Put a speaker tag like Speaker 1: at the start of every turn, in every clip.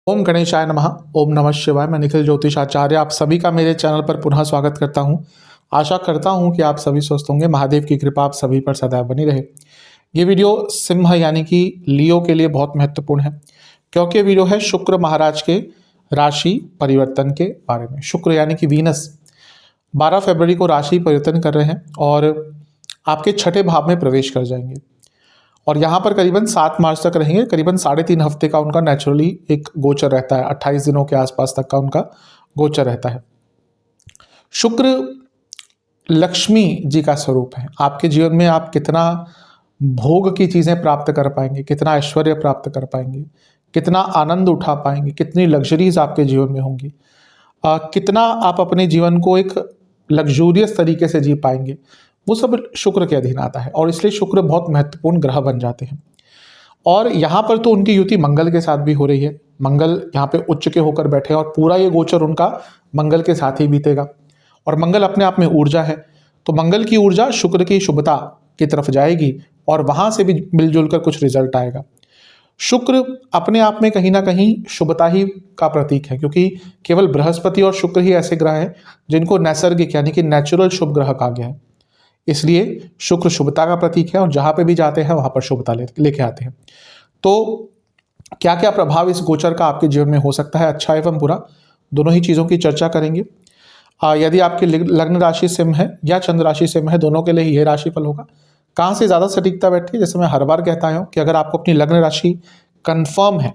Speaker 1: ओम गणेशाय नमः। ओम नमः शिवाय। मैं निखिल ज्योतिषाचार्य आप सभी का मेरे चैनल पर पुनः स्वागत करता हूं। आशा करता हूं कि आप सभी स्वस्थ होंगे। महादेव की कृपा आप सभी पर सदैव बनी रहे। ये वीडियो सिंह यानी कि लियो के लिए बहुत महत्वपूर्ण है, क्योंकि वीडियो है शुक्र महाराज के राशि परिवर्तन के बारे में। शुक्र यानी कि वीनस 12 फरवरी को राशि परिवर्तन कर रहे हैं और आपके छठे भाव में प्रवेश कर जाएंगे और यहाँ पर करीबन 7 मार्च तक रहेंगे। करीबन 3.5 हफ्ते का उनका नेचुरली एक गोचर रहता है, 28 दिनों के आसपास तक का उनका गोचर रहता है। शुक्र लक्ष्मी जी का स्वरूप है। आपके जीवन में आप कितना भोग की चीज़ें प्राप्त कर पाएंगे, कितना ऐश्वर्य प्राप्त कर पाएंगे, कितना आनंद उठा पाएंगे, कितनी लग्जरीज आपके जीवन में होंगी, कितना आप अपने जीवन को एक लग्जूरियस तरीके से जी पाएंगे, वो सब शुक्र के अधीन आता है और इसलिए शुक्र बहुत महत्वपूर्ण ग्रह बन जाते हैं। और यहाँ पर तो उनकी युति मंगल के साथ भी हो रही है। मंगल यहाँ पे उच्च के होकर बैठे हैं और पूरा ये गोचर उनका मंगल के साथ ही बीतेगा और मंगल अपने आप में ऊर्जा है, तो मंगल की ऊर्जा शुक्र की शुभता की तरफ जाएगी और वहाँ से भी मिलजुल कर कुछ रिजल्ट आएगा। शुक्र अपने आप में कहीं ना कहीं शुभता ही का प्रतीक है, क्योंकि केवल बृहस्पति और शुक्र ही ऐसे ग्रह हैं जिनको नैसर्गिक यानी कि नेचुरल शुभ ग्रह कहा गया है। इसलिए शुक्र शुभता का प्रतीक है और जहाँ पे भी जाते हैं वहाँ पर शुभता लेके आते हैं। तो क्या क्या प्रभाव इस गोचर का आपके जीवन में हो सकता है, अच्छा एवं बुरा, दोनों ही चीज़ों की चर्चा करेंगे। यदि आपकी लग्न राशि सिंह है या चंद्र राशि सिंह है, दोनों के लिए ये राशिफल होगा। कहाँ से ज़्यादा सटीकता बैठती है, जैसे मैं हर बार कहता हूँ कि अगर आपको अपनी लग्न राशि कन्फर्म है,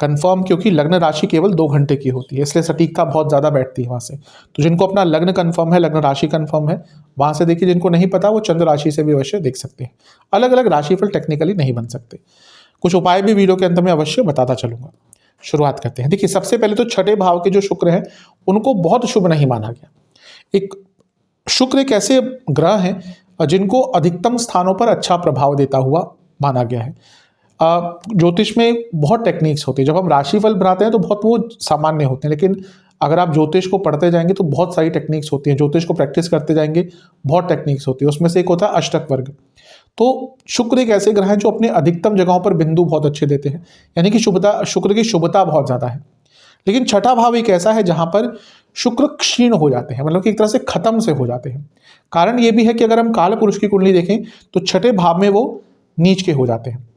Speaker 1: कन्फर्म क्योंकि लग्न राशि केवल 2 घंटे की होती है, इसलिए सटीकता बहुत ज़्यादा बैठती है वहाँ से। तो जिनको अपना लग्न कन्फर्म है, लग्न राशि कन्फर्म है, वहाँ से देखिए। जिनको नहीं पता वो चंद्र राशि से भी अवश्य देख सकते हैं। अलग अलग राशिफल टेक्निकली नहीं बन सकते, कुछ उपाय भी वीडियो के अंत में अवश्य बताता चलूंगा। शुरुआत करते हैं। देखिए, सबसे पहले तो छठे भाव के जो शुक्र हैं उनको बहुत शुभ नहीं माना गया। एक शुक्र एक ऐसे ग्रह हैं जिनको अधिकतम स्थानों पर अच्छा प्रभाव देता हुआ माना गया है। ज्योतिष में बहुत टेक्निक्स होती है। जब हम राशिफल बनाते हैं तो बहुत वो सामान्य होते हैं, लेकिन अगर आप ज्योतिष को पढ़ते जाएंगे तो बहुत सारी टेक्निक्स होती हैं। ज्योतिष को प्रैक्टिस करते जाएंगे बहुत टेक्निक्स होती है। उसमें से एक होता है अष्टक वर्ग। तो शुक्र एक ऐसे ग्रह हैं जो अपने अधिकतम जगहों पर बिंदु बहुत अच्छे देते हैं, यानी कि शुभता, शुक्र की शुभता बहुत ज़्यादा है। लेकिन छठा भाव एक ऐसा है जहां पर शुक्र क्षीण हो जाते हैं, मतलब कि एक तरह से खत्म से हो जाते हैं। कारण ये भी है कि अगर हम काल पुरुष की कुंडली देखें तो छठे भाव में वो नीच के हो जाते हैं।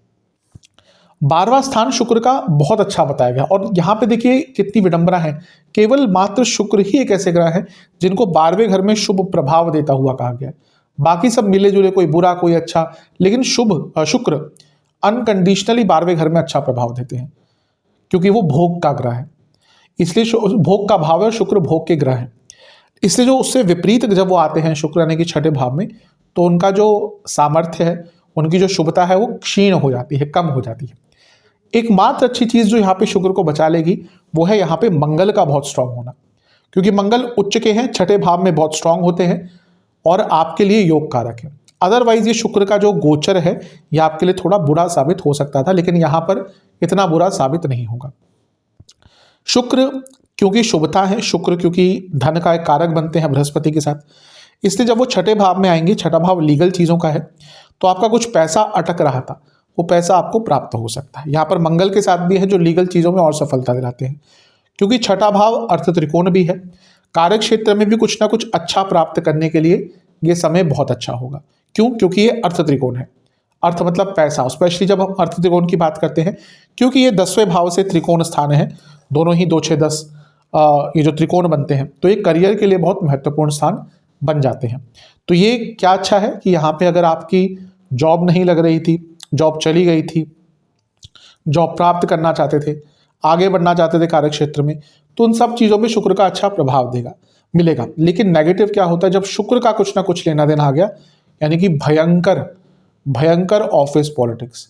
Speaker 1: 12वां स्थान शुक्र का बहुत अच्छा बताया गया और यहाँ पे देखिए कितनी विडंबना है। केवल मात्र शुक्र ही एक ऐसे ग्रह है जिनको 12वें घर में शुभ प्रभाव देता हुआ कहा गया है। बाकी सब मिले जुले, कोई बुरा कोई अच्छा, लेकिन शुक्र अनकंडीशनली 12वें घर में अच्छा प्रभाव देते हैं, क्योंकि वो भोग का ग्रह है। इसलिए भोग का भाव है, शुक्र भोग के ग्रह है। इसलिए जो उससे विपरीत जब वो आते हैं शुक्र यानी कि छठे भाव में, तो उनका जो सामर्थ्य है, उनकी जो शुभता है वो क्षीण हो जाती है, कम हो जाती है। एकमात्र अच्छी चीज जो यहाँ पे शुक्र को बचा लेगी वो है यहाँ पे मंगल का बहुत स्ट्रांग होना, क्योंकि मंगल उच्च के हैं, छठे भाव में बहुत स्ट्रांग होते हैं और आपके लिए योग कारक है। अदरवाइज ये शुक्र का जो गोचर है ये आपके लिए थोड़ा बुरा साबित हो सकता था, लेकिन यहाँ पर इतना बुरा साबित नहीं होगा। शुक्र क्योंकि शुभता है, शुक्र क्योंकि धन का एक कारक बनते हैं बृहस्पति के साथ, इसलिए जब वो छठे भाव में आएंगे, छठा भाव लीगल चीज़ों का है, तो आपका कुछ पैसा अटक रहा था वो पैसा आपको प्राप्त हो सकता है। यहाँ पर मंगल के साथ भी है जो लीगल चीज़ों में और सफलता दिलाते हैं, क्योंकि छठा भाव अर्थ त्रिकोण भी है। कार्य क्षेत्र में भी कुछ ना कुछ अच्छा प्राप्त करने के लिए ये समय बहुत अच्छा होगा। क्यों? क्योंकि ये अर्थ त्रिकोण है। अर्थ मतलब पैसा, स्पेशली जब हम अर्थ त्रिकोण की बात करते हैं, क्योंकि ये 10वें भाव से त्रिकोण स्थान है, दोनों ही 2, 6, 10 ये जो त्रिकोण बनते हैं, तो ये करियर के लिए बहुत महत्वपूर्ण स्थान बन जाते हैं। तो ये क्या अच्छा है कि यहाँ पे अगर आपकी जॉब नहीं लग रही थी, जॉब चली गई थी, जॉब प्राप्त करना चाहते थे, आगे बढ़ना चाहते थे कार्य क्षेत्र में, तो उन सब चीज़ों में शुक्र का अच्छा प्रभाव मिलेगा। लेकिन नेगेटिव क्या होता है, जब शुक्र का कुछ ना कुछ लेना देना आ गया, यानी कि भयंकर ऑफिस पॉलिटिक्स,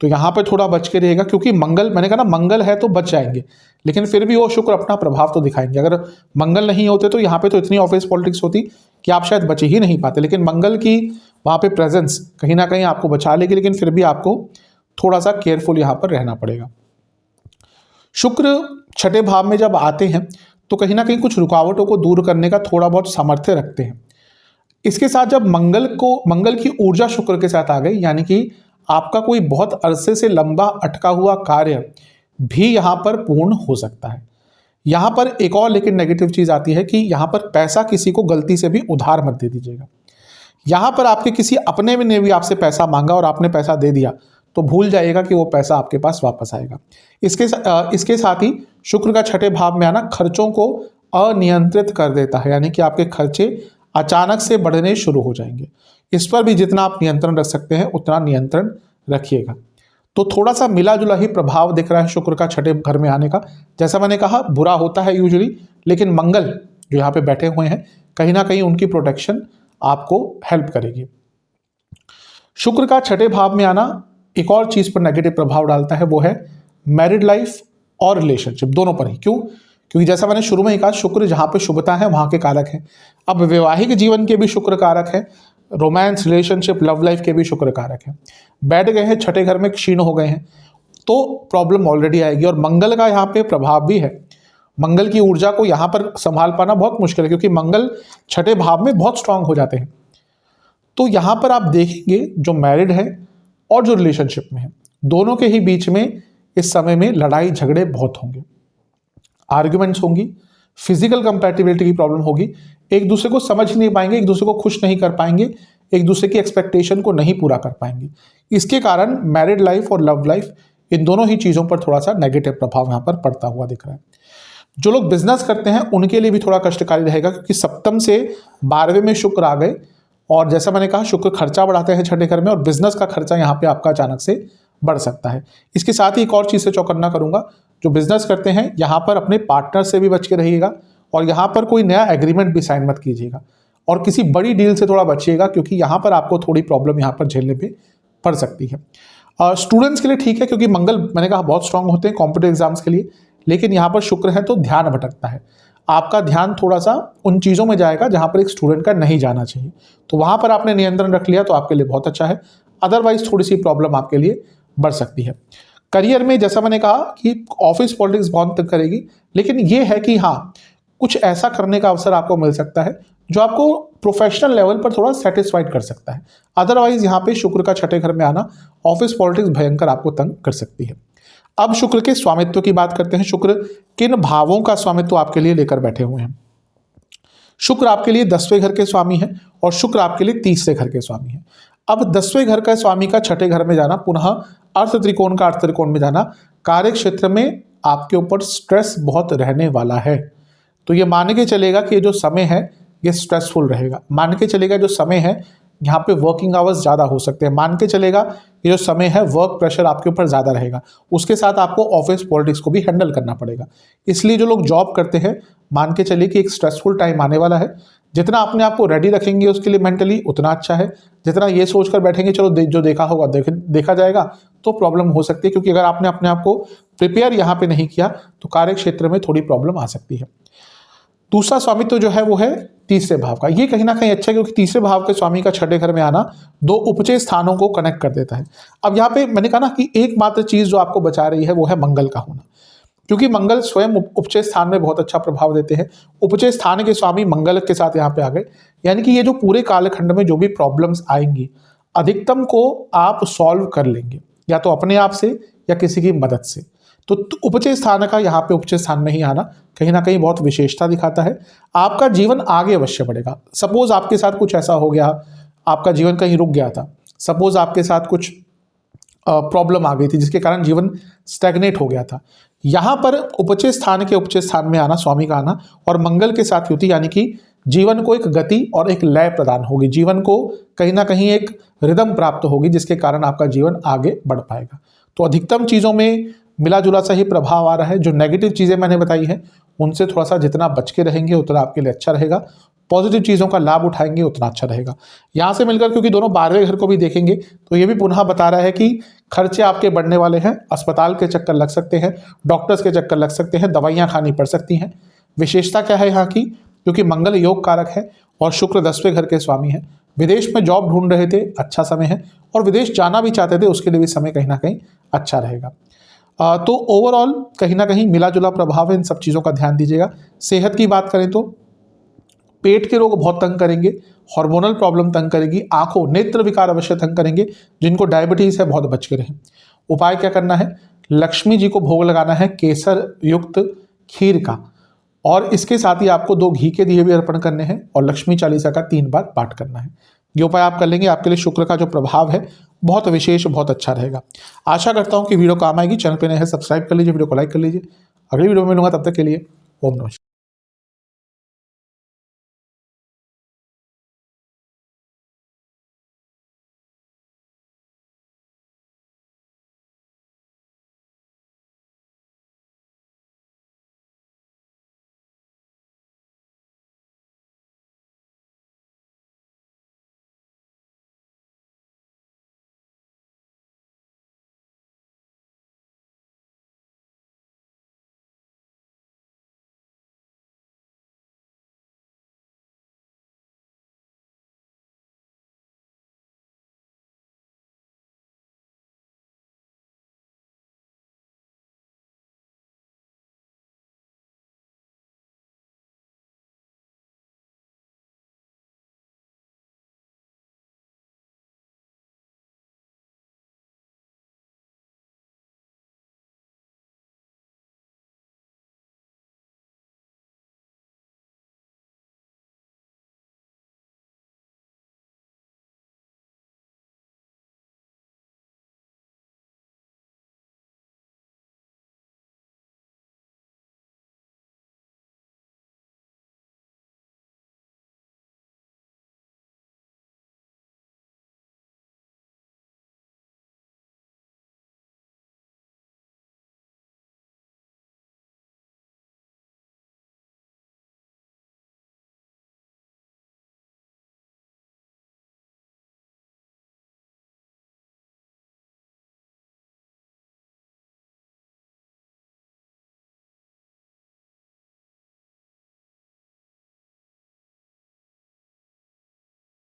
Speaker 1: तो यहाँ पे थोड़ा बच के रहेगा। क्योंकि मंगल, मैंने कहा ना, मंगल है तो बच जाएंगे, लेकिन फिर भी वो शुक्र अपना प्रभाव तो दिखाएंगे। अगर मंगल नहीं होते तो यहाँ पे तो इतनी ऑफिस पॉलिटिक्स होती कि आप शायद बचे ही नहीं पाते, लेकिन मंगल की वहाँ पे प्रेजेंस कहीं ना कहीं आपको बचा लेगी, लेकिन फिर भी आपको थोड़ा सा केयरफुल यहाँ पर रहना पड़ेगा। शुक्र छठे भाव में जब आते हैं तो कहीं ना कहीं कुछ रुकावटों को दूर करने का थोड़ा बहुत सामर्थ्य रखते हैं। इसके साथ जब मंगल की ऊर्जा शुक्र के साथ आ गई, यानी कि आपका कोई बहुत अरसे से लंबा अटका हुआ कार्य भी यहाँ पर पूर्ण हो सकता है। यहाँ पर एक और लेकिन नेगेटिव चीज़ आती है कि यहाँ पर पैसा किसी को गलती से भी उधार मत दे दीजिएगा। यहाँ पर आपके किसी अपने ने भी आपसे पैसा मांगा और आपने पैसा दे दिया तो भूल जाइएगा कि वो पैसा आपके पास वापस आएगा। इसके साथ ही शुक्र का छठे भाव में आना खर्चों को अनियंत्रित कर देता है, यानी कि आपके खर्चे अचानक से बढ़ने शुरू हो जाएंगे। इस पर भी जितना आप नियंत्रण रख सकते हैं उतना नियंत्रण रखिएगा। तो थोड़ा सा मिला जुला ही प्रभाव दिख रहा है शुक्र का छठे घर में आने का। जैसा मैंने कहा बुरा होता है यूजुअली, लेकिन मंगल जो यहाँ पे बैठे हुए हैं कहीं ना कहीं उनकी प्रोटेक्शन आपको हेल्प करेगी। शुक्र का छठे भाव में आना एक और चीज पर नेगेटिव प्रभाव डालता है, वो है मैरिड लाइफ और रिलेशनशिप दोनों पर ही। क्यों? क्योंकि जैसा मैंने शुरू में ही कहा शुक्र जहां पे शुभता है वहां के कारक है। अब वैवाहिक जीवन के भी शुक्र कारक है, रोमांस, रिलेशनशिप, लव लाइफ के भी शुक्र कारक है। बैठ गए हैं छठे घर में, क्षीण हो गए हैं तो प्रॉब्लम ऑलरेडी आएगी। और मंगल का यहाँ पे प्रभाव भी है। मंगल की ऊर्जा को यहाँ पर संभाल पाना बहुत मुश्किल है क्योंकि मंगल छठे भाव में बहुत स्ट्रांग हो जाते हैं। तो यहाँ पर आप देखेंगे जो मैरिड है और जो रिलेशनशिप में है दोनों के ही बीच में इस समय में लड़ाई झगड़े बहुत होंगे, आर्ग्यूमेंट्स होंगी, फिजिकल कंपैटिबिलिटी की प्रॉब्लम होगी, एक दूसरे को समझ नहीं पाएंगे, एक दूसरे को खुश नहीं कर पाएंगे, एक दूसरे की एक्सपेक्टेशन को नहीं पूरा कर पाएंगे। इसके कारण मैरिड लाइफ और लव लाइफ इन दोनों ही चीज़ों पर थोड़ा सा नेगेटिव प्रभाव यहाँ पर पड़ता हुआ दिख रहा है। जो लोग बिजनेस करते हैं उनके लिए भी थोड़ा कष्टकारी रहेगा क्योंकि सप्तम से 12वें में शुक्र आ गए और जैसा मैंने कहा शुक्र खर्चा बढ़ाते हैं छठे घर में और बिजनेस का खर्चा यहाँ पे आपका अचानक से बढ़ सकता है। इसके साथ ही एक और चीज़ से चौकन्ना करूंगा, जो बिजनेस करते हैं यहाँ पर अपने पार्टनर से भी बच के रहिएगा और यहाँ पर कोई नया एग्रीमेंट भी साइन मत कीजिएगा और किसी बड़ी डील से थोड़ा बचिएगा क्योंकि यहाँ पर आपको थोड़ी प्रॉब्लम यहाँ पर झेलने पे पड़ सकती है। स्टूडेंट्स के लिए ठीक है क्योंकि मंगल मैंने कहा बहुत स्ट्रांग होते हैं कॉम्पिटेटिव एग्जाम्स के लिए, लेकिन यहाँ पर शुक्र है तो ध्यान भटकता है। आपका ध्यान थोड़ा सा उन चीज़ों में जाएगा जहाँ पर एक स्टूडेंट का नहीं जाना चाहिए, तो वहाँ पर आपने नियंत्रण रख लिया तो आपके लिए बहुत अच्छा है। अदरवाइज थोड़ी सी प्रॉब्लम आपके लिए बढ़ सकती है। करियर में जैसा मैंने कहा कि ऑफिस पॉलिटिक्स बहुत तक करेगी, लेकिन ये है कि हाँ कुछ ऐसा करने का अवसर आपको मिल सकता है जो आपको प्रोफेशनल लेवल पर थोड़ा सेटिस्फाइड कर सकता है। अदरवाइज यहाँ पे शुक्र का छठे घर में आना ऑफिस पॉलिटिक्स भयंकर आपको तंग कर सकती है। अब शुक्र के स्वामित्व की बात करते हैं। शुक्र किन भावों का स्वामित्व आपके लिए लेकर बैठे हुए हैं? शुक्र आपके लिए 10वें घर के स्वामी है और शुक्र आपके लिए 30वें घर के स्वामी है। अब 10वें घर का स्वामी का छठे घर में जाना, पुनः अर्थ त्रिकोण का अर्थ त्रिकोण में जाना, कार्य क्षेत्र में आपके ऊपर स्ट्रेस बहुत रहने वाला है। तो ये मान के चलेगा कि ये जो समय है ये स्ट्रेसफुल रहेगा। मान के चलेगा जो समय है यहाँ पे वर्किंग आवर्स ज़्यादा हो सकते हैं। मान के चलेगा ये जो समय है वर्क प्रेशर आपके ऊपर ज़्यादा रहेगा। उसके साथ आपको ऑफिस पॉलिटिक्स को भी हैंडल करना पड़ेगा। इसलिए जो लोग जॉब करते हैं मान के चलिए कि एक स्ट्रेसफुल टाइम आने वाला है। जितना अपने आप को रेडी रखेंगे उसके लिए मेंटली उतना अच्छा है। जितना ये सोचकर बैठेंगे चलो जो देखा होगा देखा जाएगा तो प्रॉब्लम हो सकती है, क्योंकि अगर आपने अपने आप को प्रिपेयर यहाँ पे नहीं किया तो कार्य क्षेत्र में थोड़ी प्रॉब्लम आ सकती है। दूसरा स्वामित्व जो है वो है तीसरे भाव का। ये कहीं ना कहीं अच्छा है क्योंकि तीसरे भाव के स्वामी का छठे घर में आना दो उपचय स्थानों को कनेक्ट कर देता है। अब यहाँ पे मैंने कहा ना कि एकमात्र चीज जो आपको बचा रही है वो है मंगल का होना, क्योंकि मंगल स्वयं उपचय स्थान में बहुत अच्छा प्रभाव देते हैं। उपचय स्थान के स्वामी मंगल के साथ यहाँ पे आ गए, यानी कि ये जो पूरे कालखंड में जो भी प्रॉब्लम्स आएंगी अधिकतम को आप सॉल्व कर लेंगे, या तो अपने आप से या किसी की मदद से। तो उपचय स्थान का यहाँ पे उपचय स्थान में ही आना कहीं ना कहीं बहुत विशेषता दिखाता है। आपका जीवन आगे अवश्य बढ़ेगा। सपोज आपके साथ कुछ ऐसा हो गया, आपका जीवन कहीं रुक गया था, सपोज आपके साथ कुछ प्रॉब्लम आ गई थी जिसके कारण जीवन स्टैग्नेट हो गया था, यहाँ पर उपचय स्थान के उपचय स्थान में आना, स्वामी का आना और मंगल के साथ युति, यानी कि जीवन को एक गति और एक लय प्रदान होगी। जीवन को कहीं ना कहीं एक रिदम प्राप्त होगी जिसके कारण आपका जीवन आगे बढ़ पाएगा। तो अधिकतम चीज़ों में मिला जुला सा ही प्रभाव आ रहा है। जो नेगेटिव चीज़ें मैंने बताई हैं उनसे थोड़ा सा जितना बच के रहेंगे उतना आपके लिए अच्छा रहेगा। पॉजिटिव चीज़ों का लाभ उठाएंगे उतना अच्छा रहेगा। यहाँ से मिलकर क्योंकि दोनों 12वें घर को भी देखेंगे तो ये भी पुनः बता रहा है कि खर्चे आपके बढ़ने वाले हैं। अस्पताल के चक्कर लग सकते हैं, डॉक्टर्स के चक्कर लग सकते हैं, दवाइयाँ खानी पड़ सकती हैं। विशेषता क्या है यहाँ की? क्योंकि मंगल योग कारक है और शुक्र 10वें घर के स्वामी है। विदेश में जॉब ढूंढ रहे थे, अच्छा समय है, और विदेश जाना भी चाहते थे उसके लिए भी समय कहीं ना कहीं अच्छा रहेगा। तो ओवरऑल कहीं ना कहीं मिला जुला प्रभाव है। इन सब चीज़ों का ध्यान दीजिएगा। सेहत की बात करें तो पेट के रोग बहुत तंग करेंगे, हार्मोनल प्रॉब्लम तंग करेगी, आंखों नेत्र विकार अवश्य तंग करेंगे। जिनको डायबिटीज़ है बहुत बच के रहें। उपाय क्या करना है? लक्ष्मी जी को भोग लगाना है केसर युक्त खीर का, और इसके साथ ही आपको 2 घी के दिए भी अर्पण करने हैं और लक्ष्मी चालीसा का 3 बार पाठ करना है। ये उपाय आप कर लेंगे, आपके लिए शुक्र का जो प्रभाव है बहुत विशेष, बहुत अच्छा रहेगा। आशा करता हूं कि वीडियो काम आएगी। चैनल पे नए हैं सब्सक्राइब कर लीजिए, वीडियो को लाइक कर लीजिए। अगली वीडियो में मिलूंगा, तब तक के लिए ओम नमः।